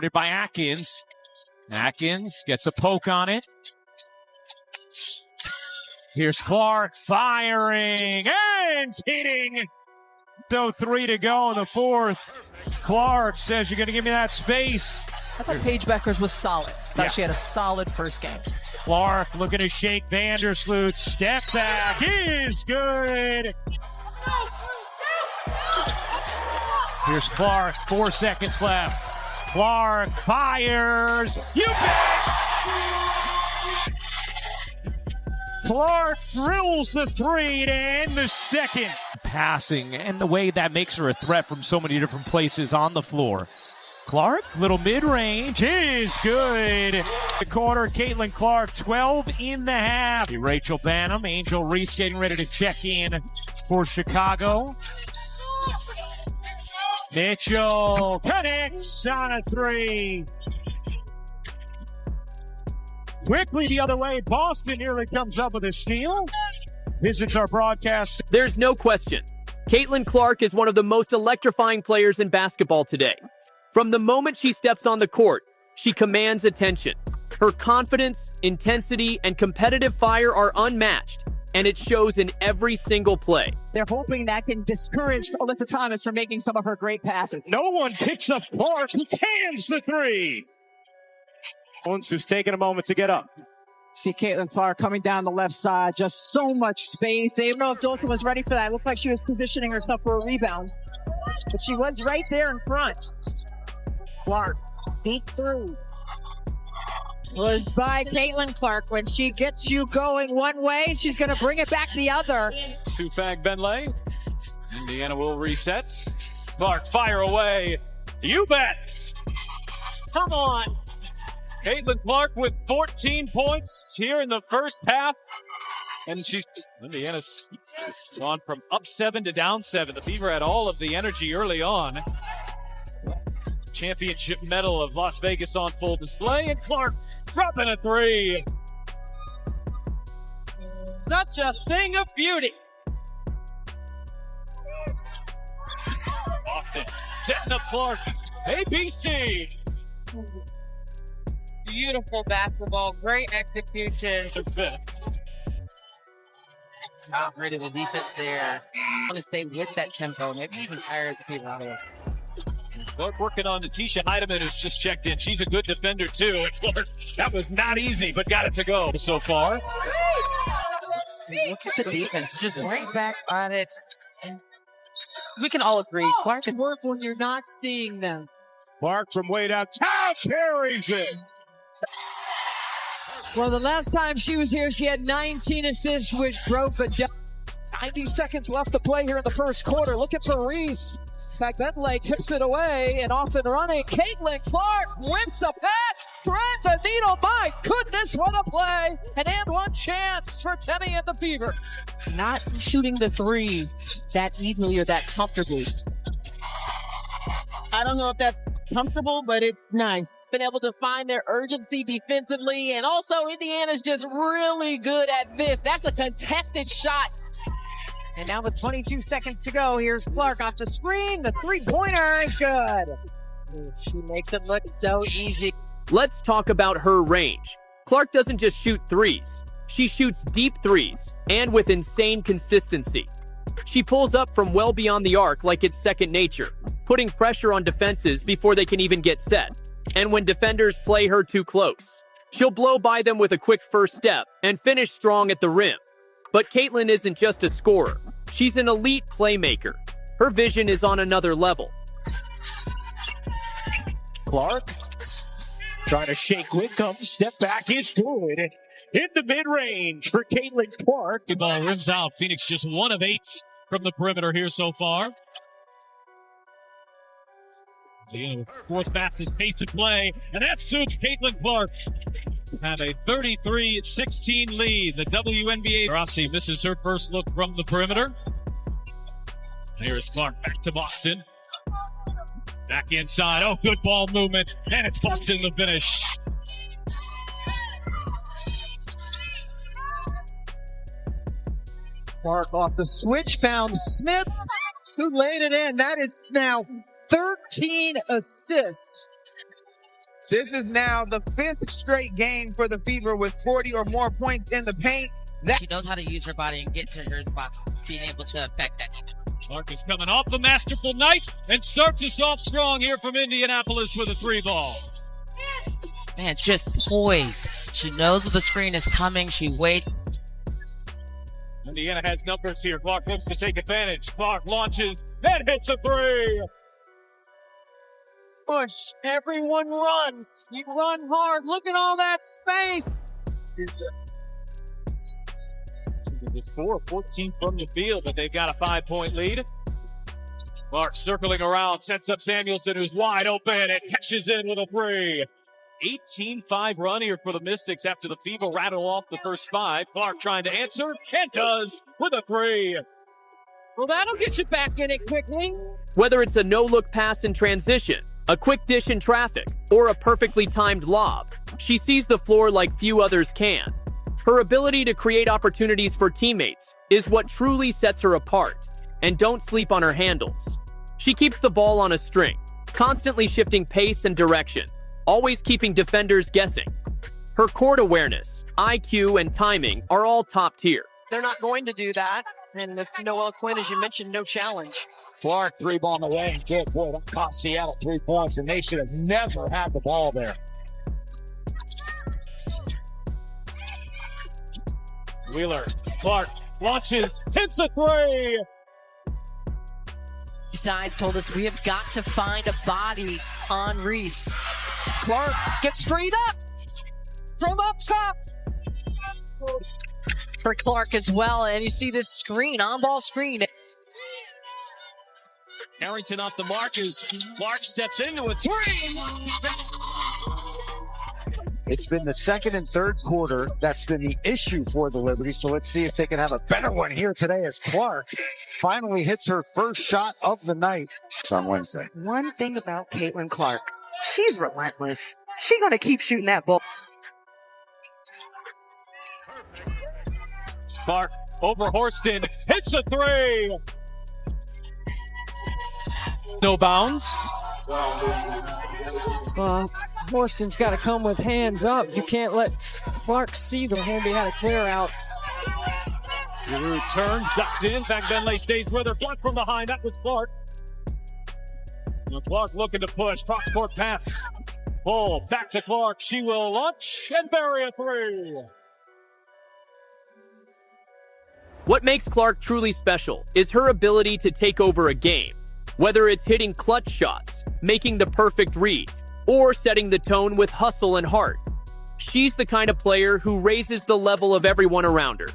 guarded by Atkins. Atkins gets a poke on it. Here's Clark firing and hitting. So 3 to go in the fourth. Clark says, you're going to give me that space. I thought Paige Beckers was solid. She had a solid first game. Clark looking to shake Vandersloot. Step back is good. Here's Clark, 4 seconds left. Clark fires. You bet! Clark drills the 3 to end the second. Passing and the way that makes her a threat from so many different places on the floor. Clark, little mid-range is good. The quarter, Caitlin Clark, 12 in the half. Rachel Banham, Angel Reese getting ready to check in for Chicago. Mitchell connects on a 3. Quickly the other way, Boston nearly comes up with a steal. Visits our broadcast. There's no question. Caitlin Clark is one of the most electrifying players in basketball today. From the moment she steps on the court, she commands attention. Her confidence, intensity, and competitive fire are unmatched, and it shows in every single play. They're hoping that can discourage Alyssa Thomas from making some of her great passes. No one picks up Clark, who cans the 3. Who's taking a moment to get up. See Caitlin Clark coming down the left side, just so much space. I don't know if Dawson was ready for that. It looked like she was positioning herself for a rebound, but she was right there in front. Clark, beat through. Was by Caitlin Clark. When she gets you going one way, she's going to bring it back the other. Two-fag Benlay. Indiana will reset. Clark, fire away. You bet. Come on. Caitlin Clark with 14 points here in the first half. And Indiana's gone from up 7 to down 7. The Fever had all of the energy early on. Championship medal of Las Vegas on full display, and Clark dropping a 3. Such a thing of beauty. Boston setting up Clark. ABC. Beautiful basketball, great execution. Not rid of the defense there. I want to stay with that tempo, maybe even higher the Fever out of it. Clark working on Natisha Heidemann, who's just checked in. She's a good defender, too. Clark, that was not easy, but got it to go so far. Look at the defense, just right back on it. And we can all agree, Clark Clark work when you're not seeing them. Clark from way downtown carries it. Well, the last time she was here, she had 19 assists, which broke a 90 seconds left to play here in the first quarter. Looking for Reese. In fact, that leg tips it away and off and running. Caitlin Clark whips a pass, thread the needle. My goodness, what a play! And one chance for Tenny and the Fever. not shooting the 3 that easily or that comfortably. I don't know if that's comfortable, but it's nice. Been able to find their urgency defensively, and also Indiana's just really good at this. That's a contested shot. And now with 22 seconds to go, here's Clark off the screen. The three-pointer is good. She makes it look so easy. Let's talk about her range. Clark doesn't just shoot threes. She shoots deep threes, and with insane consistency. She pulls up from well beyond the arc like it's second nature, putting pressure on defenses before they can even get set. And when defenders play her too close, she'll blow by them with a quick first step and finish strong at the rim. But Caitlin isn't just a scorer. She's an elite playmaker. Her vision is on another level. Clark trying to shake Whitcomb. Step back is good. Hit the mid-range for Caitlin Clark. The ball rims out. Phoenix just 1 of 8 from the perimeter here so far. The 4th fastest pace of play, and that suits Caitlin Clark. Have a 33-16 lead. The WNBA. Rossi misses her first look from the perimeter. Here's Clark back to Boston. Back inside. Oh, good ball movement. And it's Boston the finish. Clark off the switch, found Smith, who laid it in. That is now 13 assists This is now the 5th straight game for the Fever with 40 or more points in the paint. She knows how to use her body and get to her spots, being able to affect that. Clark is coming off the masterful night and starts us off strong here from Indianapolis with a 3 ball. Man, just poised. She knows the screen is coming. She waits. Indiana has numbers here. Clark looks to take advantage. Clark launches and hits a 3. Push. Everyone runs. You run hard. Look at all that space. It's 4-14 from the field, but they've got a 5-point lead. Clark circling around, sets up Samuelson, who's wide open, and catches in with a 3. 18-5 run here for the Mystics after the Fever rattle off the first 5. Clark trying to answer, and does, with a 3. Well, that'll get you back in it quickly. Whether it's a no-look pass in transition, a quick dish in traffic, or a perfectly timed lob, she sees the floor like few others can. Her ability to create opportunities for teammates is what truly sets her apart, and don't sleep on her handles. She keeps the ball on a string, constantly shifting pace and direction, always keeping defenders guessing. Her court awareness, IQ, and timing are all top tier. They're not going to do that. And if Noelle Quinn, as you mentioned, no challenge. Clark, 3 ball in the lane. Good boy, that cost Seattle 3 points, and they should have never had the ball there. Wheeler, Clark launches, hits a 3. Sides told us we have got to find a body on Reese. Clark gets freed up from up top for Clark as well. And you see this screen, on-ball screen. Harrington off the mark as Clark steps into a 3. It's been the second and third quarter that's been the issue for the Liberty. So let's see if they can have a better one here today as Clark finally hits her first shot of the night. It's on Wednesday. One thing about Caitlin Clark, she's relentless. She's going to keep shooting that ball. Clark over Horston, hits a 3. No bounds. Well, Horston's got to come with hands up. You can't let Clark see the Holmby had a clear out. Giroux turns, ducks in. Van Benley stays with her. Blocked from behind. That was Clark. Now Clark looking to push. Cross-court pass. Pull back to Clark. She will launch and bury a 3. What makes Clark truly special is her ability to take over a game. Whether it's hitting clutch shots, making the perfect read, or setting the tone with hustle and heart. She's the kind of player who raises the level of everyone around her.